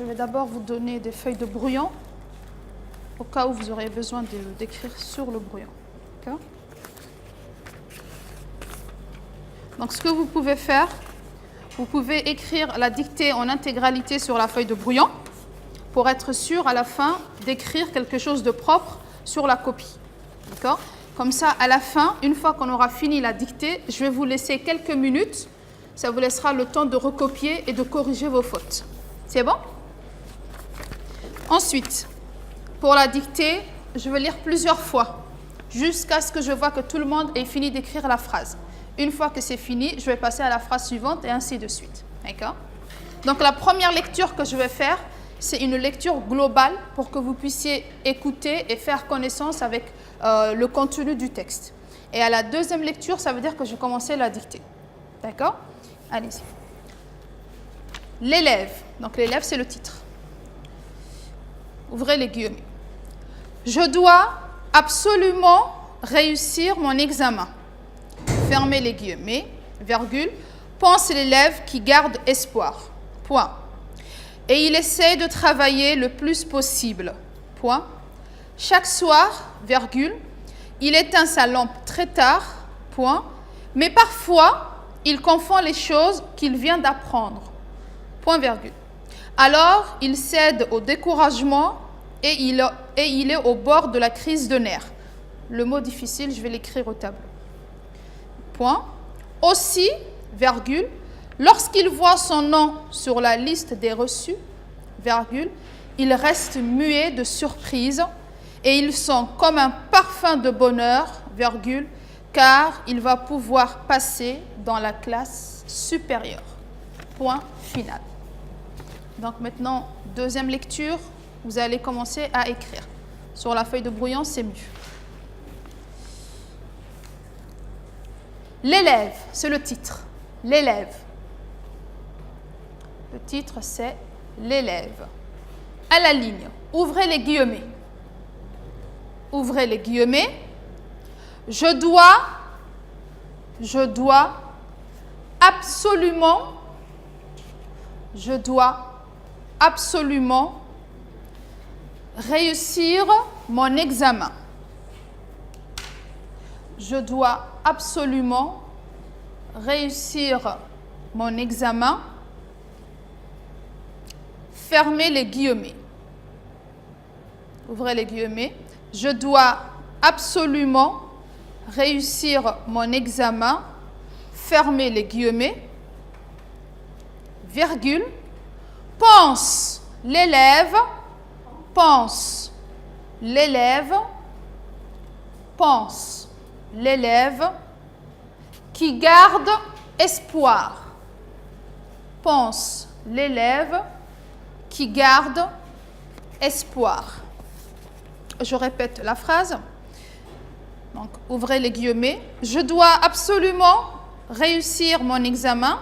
vais d'abord vous donner des feuilles de brouillon au cas où vous aurez besoin d'écrire sur le brouillon. D'accord? Donc, ce que vous pouvez faire, vous pouvez écrire la dictée en intégralité sur la feuille de brouillon pour être sûr à la fin d'écrire quelque chose de propre sur la copie. D'accord? Comme ça, à la fin, une fois qu'on aura fini la dictée, je vais vous laisser quelques minutes. Ça vous laissera le temps de recopier et de corriger vos fautes. C'est bon? Ensuite, pour la dictée, je vais lire plusieurs fois jusqu'à ce que je vois que tout le monde ait fini d'écrire la phrase. Une fois que c'est fini, je vais passer à la phrase suivante et ainsi de suite. D'accord? Donc, la première lecture que je vais faire, c'est une lecture globale pour que vous puissiez écouter et faire connaissance avec le contenu du texte. Et à la deuxième lecture, ça veut dire que je vais commencer la dictée. D'accord? Allez-y. L'élève. Donc, l'élève, c'est le titre. Ouvrez les guillemets. Je dois absolument réussir mon examen. Fermez les guillemets, virgule. Pense l'élève qui garde espoir. Point. Et il essaie de travailler le plus possible. Point. Chaque soir, virgule, il éteint sa lampe très tard. Point. Mais parfois, il confond les choses qu'il vient d'apprendre. Point virgule. Alors, il cède au découragement et il est au bord de la crise de nerfs. Le mot difficile, je vais l'écrire au tableau. Point. Aussi, virgule, lorsqu'il voit son nom sur la liste des reçus, virgule, il reste muet de surprise et il sent comme un parfum de bonheur, virgule, car il va pouvoir passer dans la classe supérieure. Point final. Donc maintenant, deuxième lecture, vous allez commencer à écrire. Sur la feuille de brouillon, c'est mieux. L'élève, c'est le titre. L'élève. Le titre, c'est l'élève. À la ligne, ouvrez les guillemets. Ouvrez les guillemets. Je dois absolument réussir mon examen. Je dois absolument réussir mon examen. Fermez les guillemets. Ouvrez les guillemets. Je dois absolument réussir mon examen. Fermez les guillemets. Virgule. Pense l'élève. Pense l'élève. Pense l'élève qui garde espoir. Pense l'élève qui garde espoir. Je répète la phrase. Donc, ouvrez les guillemets. Je dois absolument réussir mon examen.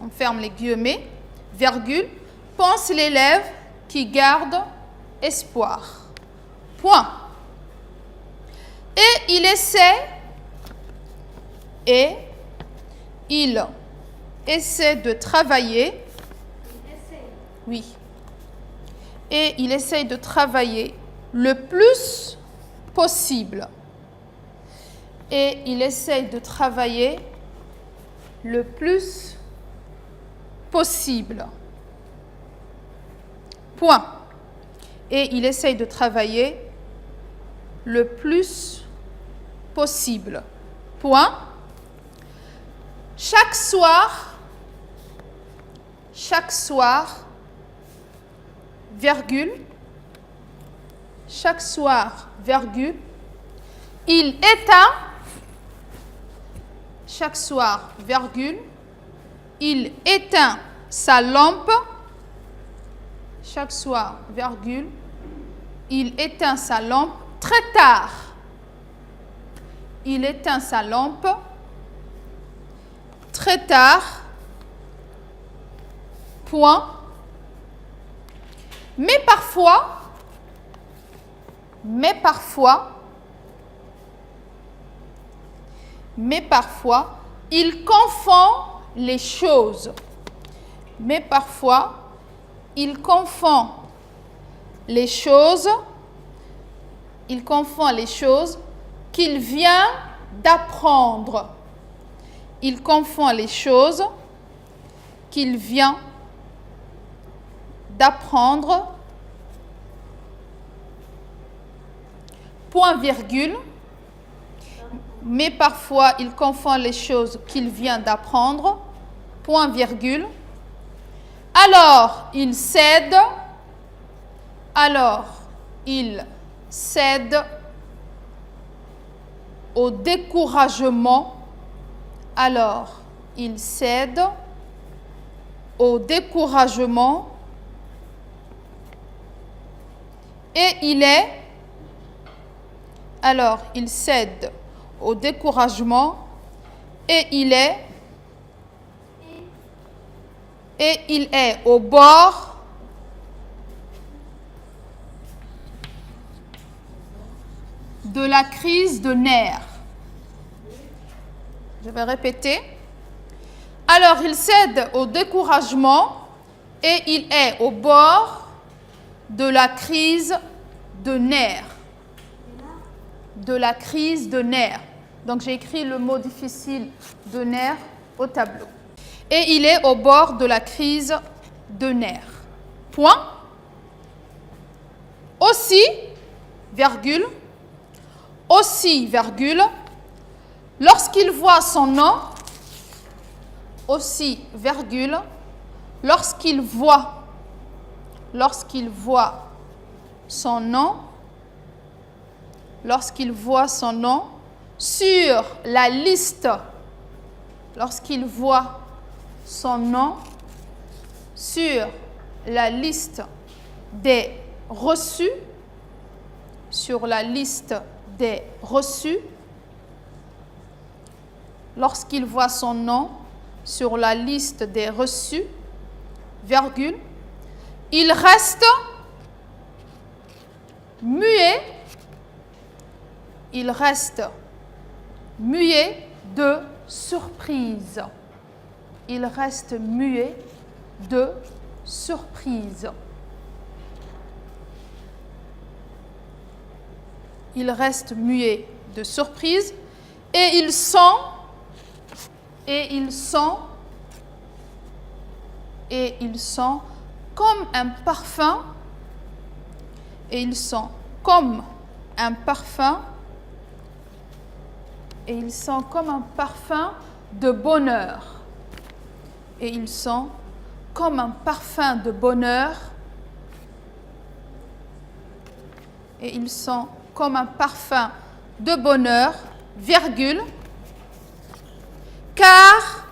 On ferme les guillemets. Virgule. Pense l'élève qui garde espoir. Point. Et il essaie de travailler. Oui. Et il essaie de travailler le plus possible. Et il essaie de travailler le plus possible. Point. Et il essaie de travailler le plus possible. Point. Chaque soir, virgule, chaque soir, virgule, il éteint, chaque soir, virgule, il éteint sa lampe, chaque soir, virgule, il éteint sa lampe très tard. Il éteint sa lampe très tard. Point. Mais parfois, il confond les choses. Mais parfois, il confond les choses qu'il vient d'apprendre. Il confond les choses qu'il vient d'apprendre. Point virgule. Mais parfois, il confond les choses qu'il vient d'apprendre. Point virgule. Alors, il cède. Au découragement. Alors, il cède au découragement. Et il est. Alors, il cède au découragement. Et il est au bord de la crise de nerfs. Je vais répéter. Alors, il cède au découragement et il est au bord de la crise de nerfs. De la crise de nerfs. Donc, j'ai écrit le mot difficile de nerfs au tableau. Et il est au bord de la crise de nerfs. Point. Aussi, virgule, lorsqu'il voit son nom, aussi, virgule, lorsqu'il voit son nom sur la liste, lorsqu'il voit son nom sur la liste des reçus, lorsqu'il voit son nom sur la liste des reçus, virgule, il reste muet, de surprise. Il reste muet de surprise. Il reste muet de surprise et il sent comme un parfum de bonheur. Et il sent comme un parfum de bonheur. Et il sent comme un parfum de bonheur, virgule, car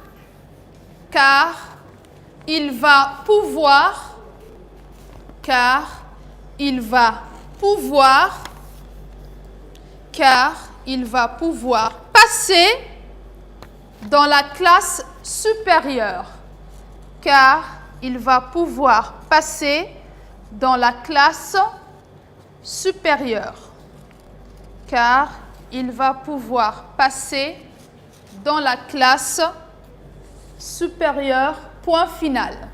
il va pouvoir passer dans la classe supérieure. Car il va pouvoir passer dans la classe supérieure. Car il va pouvoir passer dans la classe supérieure, point final.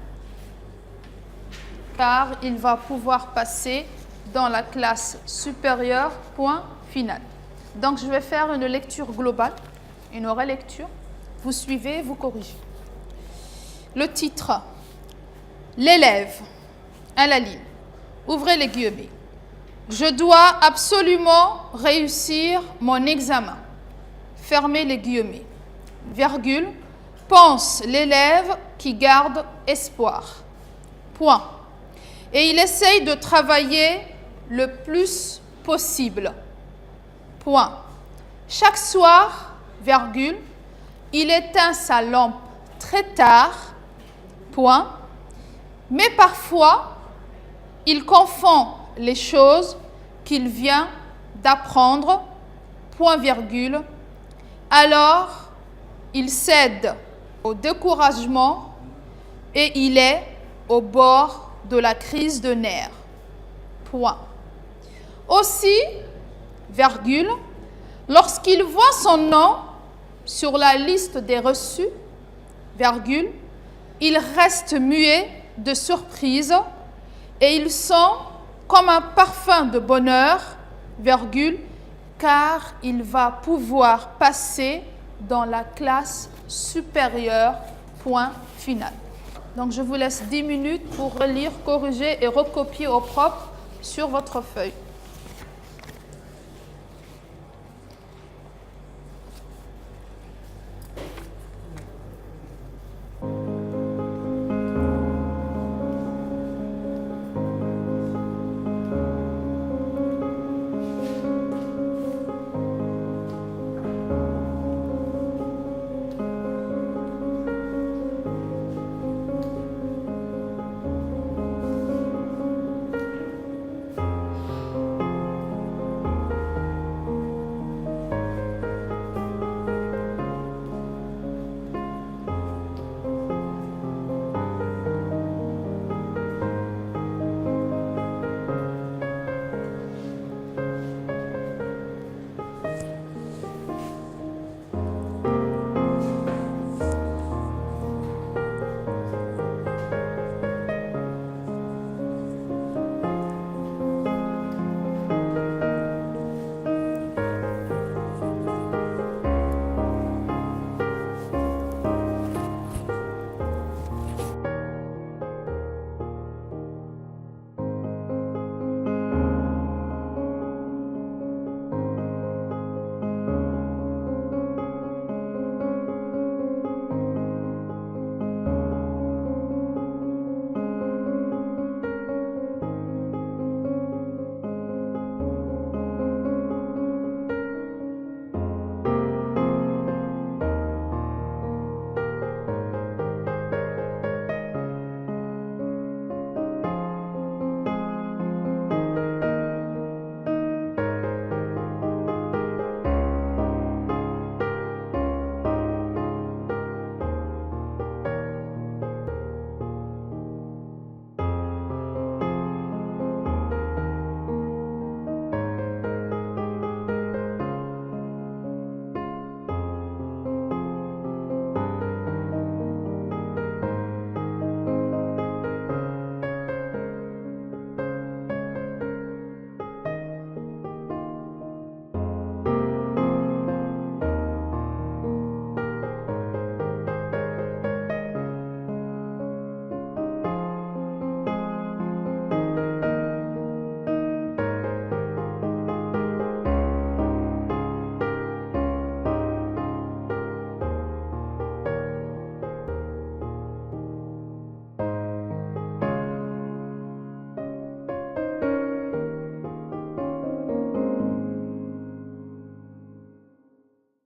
Car il va pouvoir passer dans la classe supérieure, point final. Donc, je vais faire une lecture globale, une relecture. Vous suivez, vous corrigez. Le titre, l'élève, à la ligne. Ouvrez les guillemets. Je dois absolument réussir mon examen. Fermez les guillemets. Virgule, pense l'élève qui garde espoir. Point. Et il essaye de travailler le plus possible. Point. Chaque soir, virgule, il éteint sa lampe très tard. Point. Mais parfois, il confond les choses qu'il vient d'apprendre. Point virgule. Alors, il cède au découragement et il est au bord de la crise de nerfs. Point. Aussi, virgule, lorsqu'il voit son nom sur la liste des reçus, virgule, il reste muet de surprise, Et ils sont comme un parfum de bonheur, virgule, car il va pouvoir passer dans la classe supérieure, point final. Donc je vous laisse 10 minutes pour relire, corriger et recopier au propre sur votre feuille.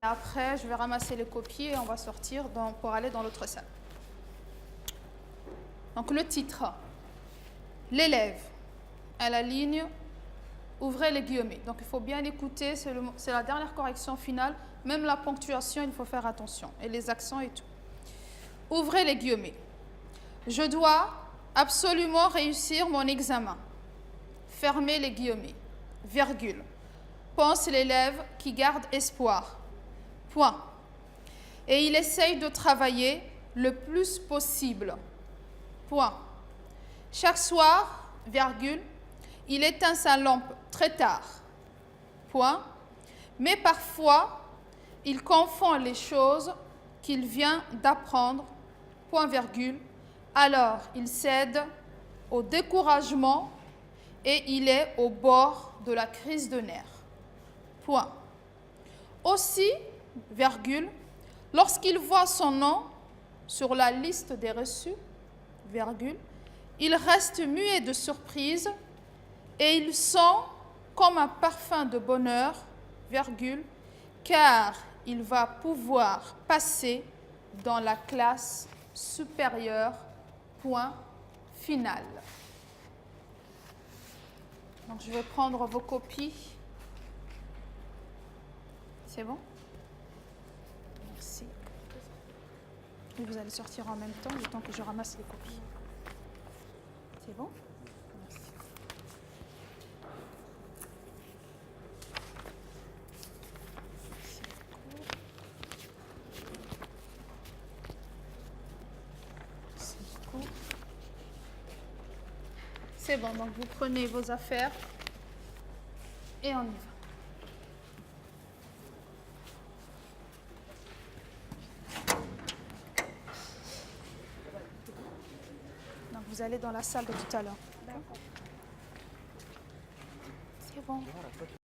Après, je vais ramasser les copies et on va sortir pour aller dans l'autre salle. Donc le titre, l'élève à la ligne, ouvrez les guillemets. Donc il faut bien écouter, c'est la dernière correction finale. Même la ponctuation, il faut faire attention. Et les accents et tout. Ouvrez les guillemets. Je dois absolument réussir mon examen. Fermez les guillemets. Virgule. Pense l'élève qui garde espoir. Point. Et il essaye de travailler le plus possible. Point. Chaque soir, virgule, il éteint sa lampe très tard. Point. Mais parfois, il confond les choses qu'il vient d'apprendre. Point virgule. Alors, il cède au découragement et il est au bord de la crise de nerfs. Point. Aussi, virgule, lorsqu'il voit son nom sur la liste des reçus, virgule, il reste muet de surprise et il sent comme un parfum de bonheur, virgule, car il va pouvoir passer dans la classe supérieure, point final. Donc je vais prendre vos copies. C'est bon? Merci. Et vous allez sortir en même temps, le temps que je ramasse les copies. C'est bon? Merci. C'est bon, donc vous prenez vos affaires et on y va. Donc vous allez dans la salle de tout à l'heure. C'est bon.